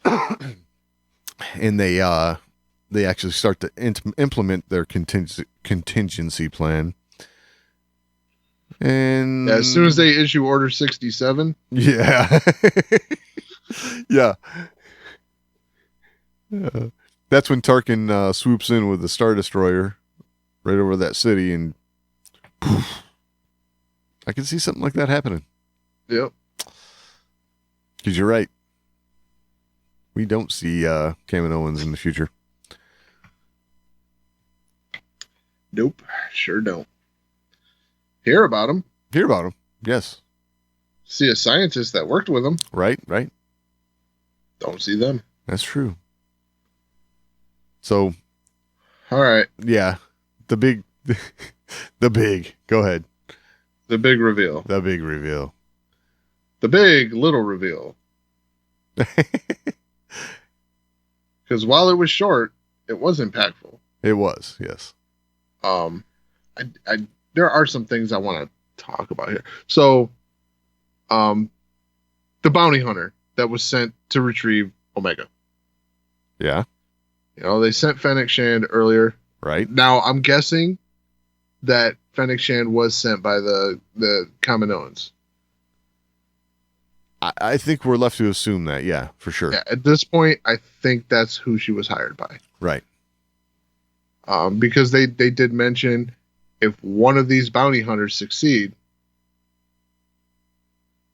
and they actually start to implement their contingency plan. And As soon as they issue Order 67, yeah, yeah. That's when Tarkin swoops in with the Star Destroyer right over that city, and poof, I can see something like that happening. yep. Because you're right. We don't see Kaminoans in the future. Nope, sure don't. Hear about them. Hear about them. Yes. See a scientist that worked with them. Right, right. Don't see them. That's true. So, All right, yeah, the big, go ahead. the big reveal. The big reveal. The big little reveal. Because while it was short, it was impactful. It was, yes. There are some things I want to talk about here. So, the bounty hunter that was sent to retrieve Omega. Yeah, You know, they sent Fennec Shand earlier. right. Now, I'm guessing that Fennec Shand was sent by the Kaminoans. I think we're left to assume that, yeah, for sure. Yeah, at this point, I think that's who she was hired by. Right. Because they did mention if one of these bounty hunters succeed,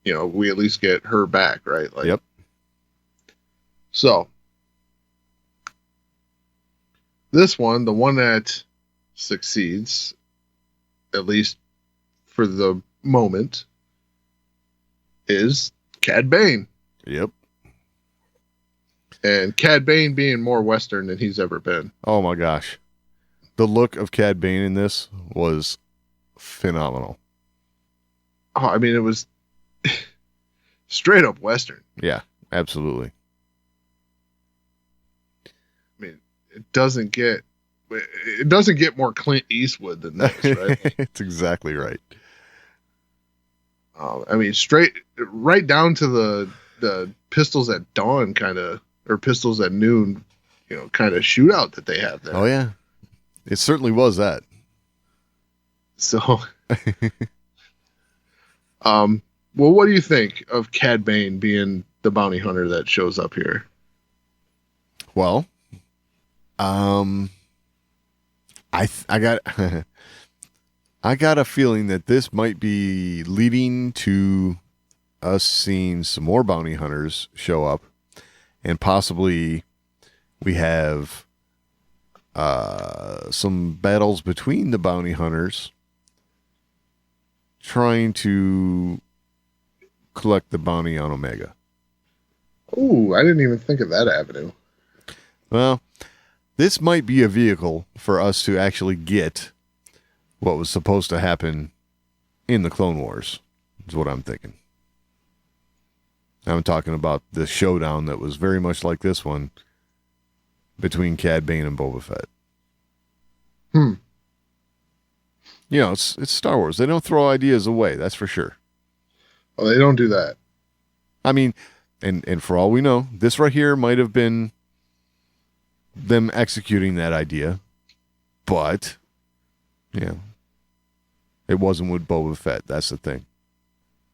you know, we at least get her back, right? Like, Yep. So, this one, the one that succeeds, at least for the moment, is Cad Bane. Yep. And Cad Bane being more Western than he's ever been. Oh my gosh. The look of Cad Bane in this was phenomenal. Oh, I mean, it was straight up Western. Yeah, absolutely. I mean, it doesn't get more Clint Eastwood than this, right? It's exactly right. I mean, right down to the pistols at dawn kind of, or pistols at noon, you know, kind of shootout that they have there. Oh yeah. It certainly was that. So, well, what do you think of Cad Bane being the bounty hunter that shows up here? Well, I got I got a feeling that this might be leading to us seeing some more bounty hunters show up, and possibly we have some battles between the bounty hunters trying to collect the bounty on Omega. Ooh, I didn't even think of that avenue. Well, this might be a vehicle for us to actually get what was supposed to happen in the Clone Wars, is what I'm thinking. I'm talking about the showdown that was very much like this one between Cad Bane and Boba Fett. You know, it's Star Wars. They don't throw ideas away, that's for sure. Well, they don't do that. I mean, and for all we know, this right here might have been them executing that idea, but, you know, it wasn't with Boba Fett. That's the thing.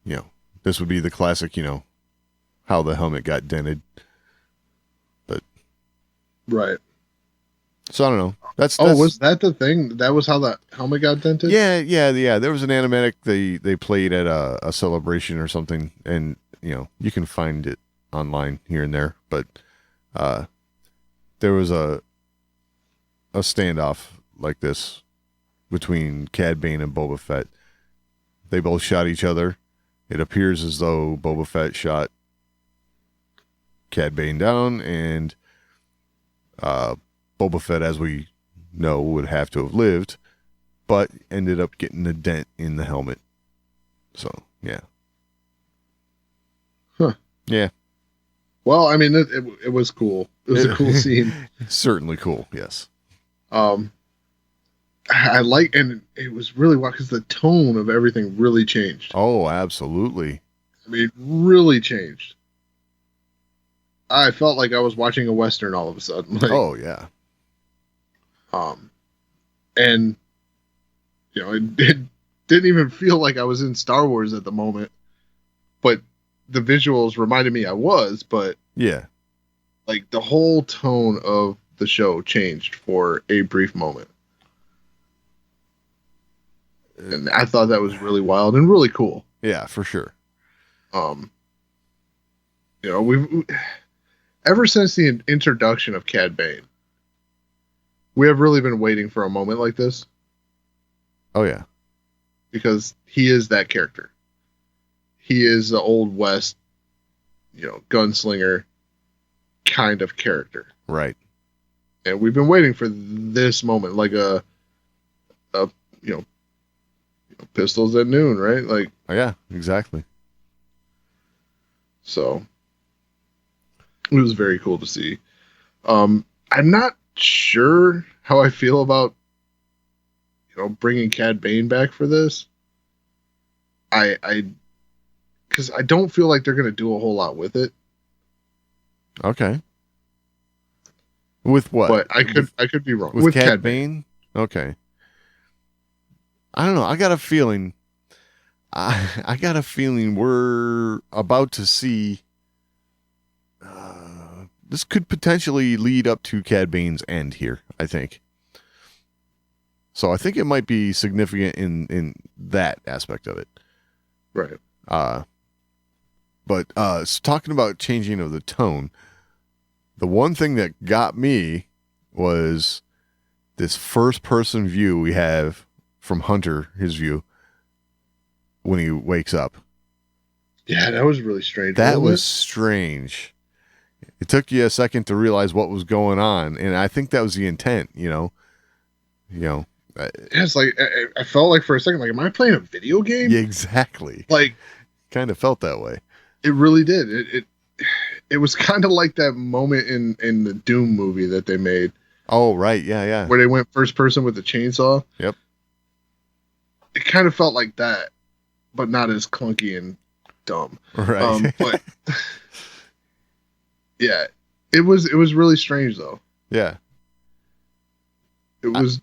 You know, this would be the classic, you know, how the helmet got dented. But Right. so I don't know. That's was that the thing? That was how the helmet got dented? Yeah. There was an animatic they played at a celebration or something, and you know, you can find it online here and there, but there was a standoff like this between Cad Bane and Boba Fett. They both shot each other. It appears as though Boba Fett shot Cad Bane down, and Boba Fett, as we know, would have to have lived, but ended up getting a dent in the helmet. So, yeah. Huh. Yeah. Well, I mean, it was cool. It was a cool scene. Certainly cool, yes. I like, and it was really wild because the tone of everything really changed. Oh, absolutely. I mean, really changed. I felt like I was watching a Western all of a sudden. Like, Oh, yeah. and you know, it didn't even feel like I was in Star Wars at the moment, but the visuals reminded me I was, but Yeah. like the whole tone of the show changed for a brief moment. And I thought that was really wild and really cool. Yeah, for sure. You know, we've ever since the introduction of Cad Bane, we have really been waiting for a moment like this Oh, yeah. because he is that character. He is the Old West, you know, gunslinger kind of character. Right. And we've been waiting for this moment, like a you know, pistols at noon, right? Like, Oh, yeah, exactly. so it was very cool to see. I'm not sure how I feel about, you know, bringing Cad Bane back for this. Because I don't feel like they're going to do a whole lot with it. Okay. With what? But I could be wrong. With Cad Bane? Okay. I don't know. I got a feeling. I got a feeling we're about to see. This could potentially lead up to Cad Bane's end here, I think. So I think it might be significant in that aspect of it. Right. But talking about changing of the tone, the one thing that got me was this first-person view we have from Hunter, his view, when he wakes up. Yeah, that was really strange. That was strange. It took you a second to realize what was going on, and I think that was the intent, you know. It's like I felt like for a second, like, am I playing a video game? Yeah, exactly. Like, kind of felt that way. it really did. It was kind of like that moment in the Doom movie that they made. Oh, right. Yeah. Where they went first person with the chainsaw. Yep. It kind of felt like that, but not as clunky and dumb. Right. But yeah, it was really strange though. Yeah. It was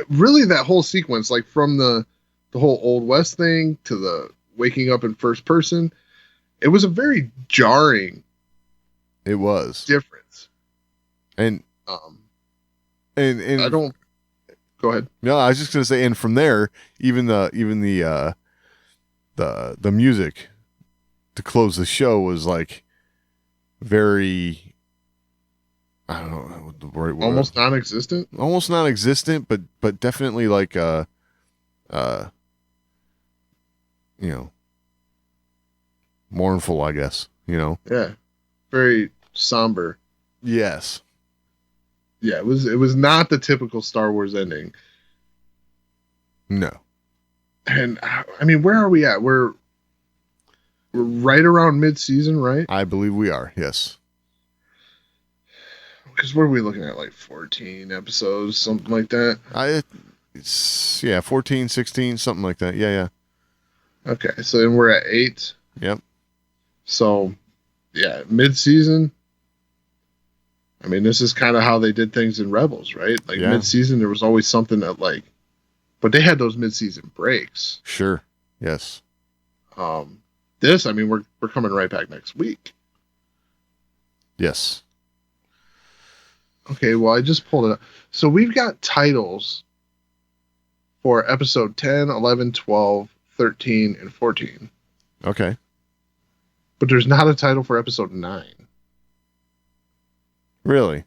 really that whole sequence, like from the whole Old West thing to the waking up in first person, it was a very jarring It was. difference. And I don't. Go ahead. No, I was just gonna say, and from there, even the music to close the show was like very, I don't know what the right word. Almost non-existent. Almost non-existent, but definitely like mournful, I guess. Yeah, very somber. Yes. Yeah, it was not the typical Star Wars ending. No. And I mean, where are we at? We're right around mid-season, right? I believe we are. Yes. Because what are we looking at? Like 14 episodes, something like that? It's 14, 16, something like that. Yeah. Okay, so then we're at 8. Yep. So, yeah, mid-season. I mean, this is kind of how they did things in Rebels, right? Like mid-season, there was always something that but they had those mid-season breaks. Sure. Yes. This, I mean, we're coming right back next week. Yes. Okay, well, I just pulled it up. So we've got titles for episode 10, 11, 12, 13, and 14. Okay. But there's not a title for episode 9. Really?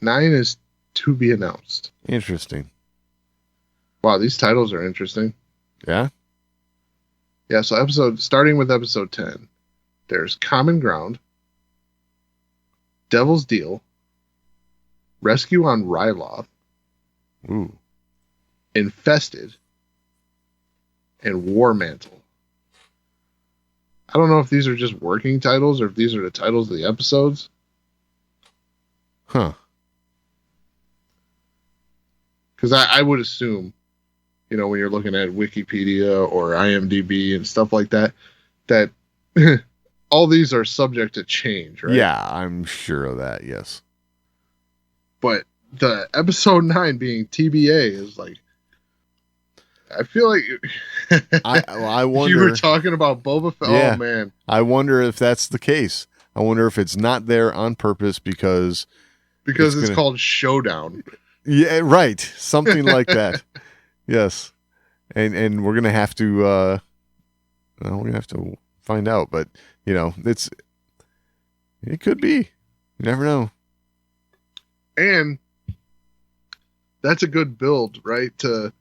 9 is to be announced. Interesting. Wow, these titles are interesting. Yeah? Yeah, so starting with episode 10, there's Common Ground, Devil's Deal, Rescue on Ryloth, Ooh. Infested, and War Mantle. I don't know if these are just working titles or if these are the titles of the episodes. Huh. Because I would assume, when you're looking at Wikipedia or IMDb and stuff like that, that all these are subject to change, right? Yeah, I'm sure of that, yes. But the episode 9 being TBA is like, I feel like I wonder. You were talking about Boba Fett. Yeah, oh man, I wonder if that's the case. I wonder if it's not there on purpose because it's called Showdown. Yeah, right. Something like that. Yes, and we're gonna have to find out. But it could be. You never know. And that's a good build, right? To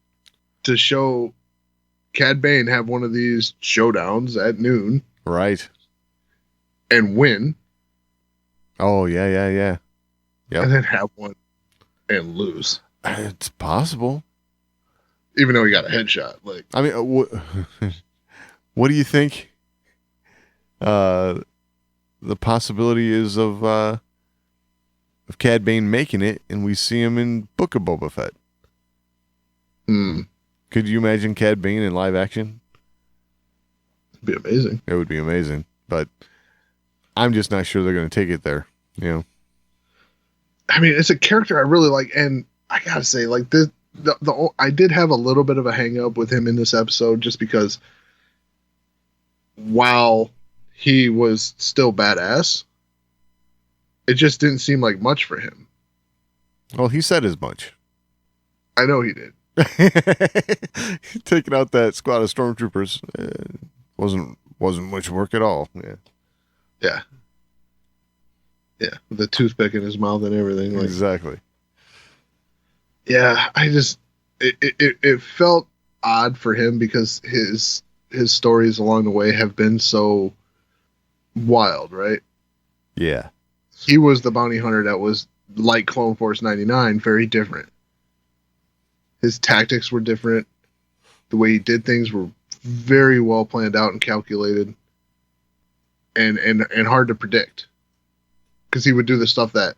show Cad Bane have one of these showdowns at noon. Right. And win. Oh, yeah. Yep. And then have one and lose. It's possible. Even though he got a headshot. I mean, what do you think the possibility is of Cad Bane making it and we see him in Book of Boba Fett? Could you imagine Cad Bane in live action? It'd be amazing. It would be amazing, but I'm just not sure they're going to take it there. I mean, it's a character I really like, and I gotta say, like this, I did have a little bit of a hang up with him in this episode, just because while he was still badass, it just didn't seem like much for him. Well, he said as much. I know he did. Taking out that squad of stormtroopers wasn't much work at all. Yeah, with the toothpick in his mouth and everything. Exactly. Yeah, I just it felt odd for him because his stories along the way have been so wild, right? Yeah. He was the bounty hunter that was like Clone Force 99, very different. His tactics were different. The way he did things were very well planned out and calculated, and hard to predict. Because he would do the stuff that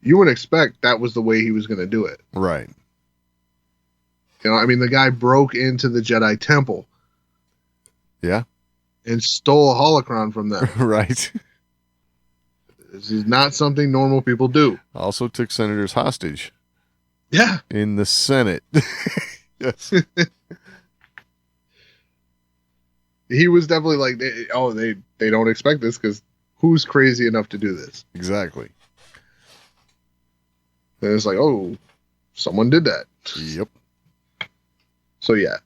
you wouldn't expect that was the way he was going to do it. Right. I mean, the guy broke into the Jedi Temple. Yeah. And stole a holocron from them. Right. This is not something normal people do. Also took senators hostage. Yeah. in the Senate. Yes. He was definitely like, they don't expect this because who's crazy enough to do this? Exactly. And it's like, oh, someone did that. Yep. So yeah,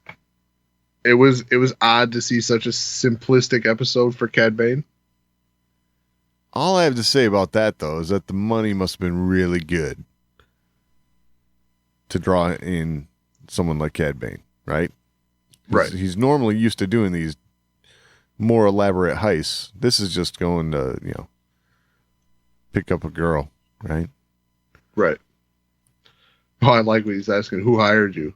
it was odd to see such a simplistic episode for Cad Bane. All I have to say about that, though, is that the money must have been really good to draw in someone like Cad Bane, right? Right. He's normally used to doing these more elaborate heists. This is just going to, pick up a girl, right? Right. Oh, I like what he's asking. Who hired you?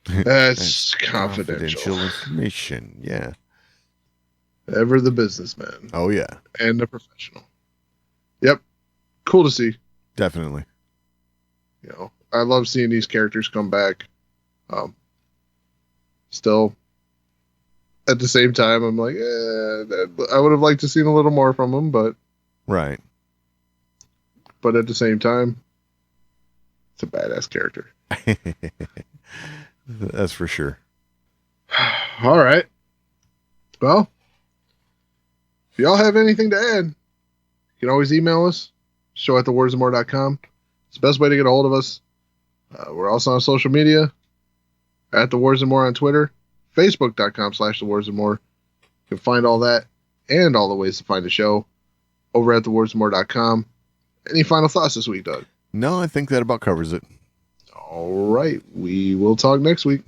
That's confidential information. Yeah. Ever the businessman. Oh, yeah. And the professional. Yep. Cool to see. Definitely. I love seeing these characters come back. Still, at the same time, I'm like, I would have liked to seen a little more from them, but right. But at the same time, it's a badass character. That's for sure. All right. Well, if y'all have anything to add, you can always email us, show@thewardsandmore.com. It's the best way to get a hold of us. We're also on social media, at The Wars and More on Twitter, facebook.com/thewardsandmore. You can find all that and all the ways to find the show over at thewardsandmore.com. Any final thoughts this week, Doug? No, I think that about covers it. All right. We will talk next week.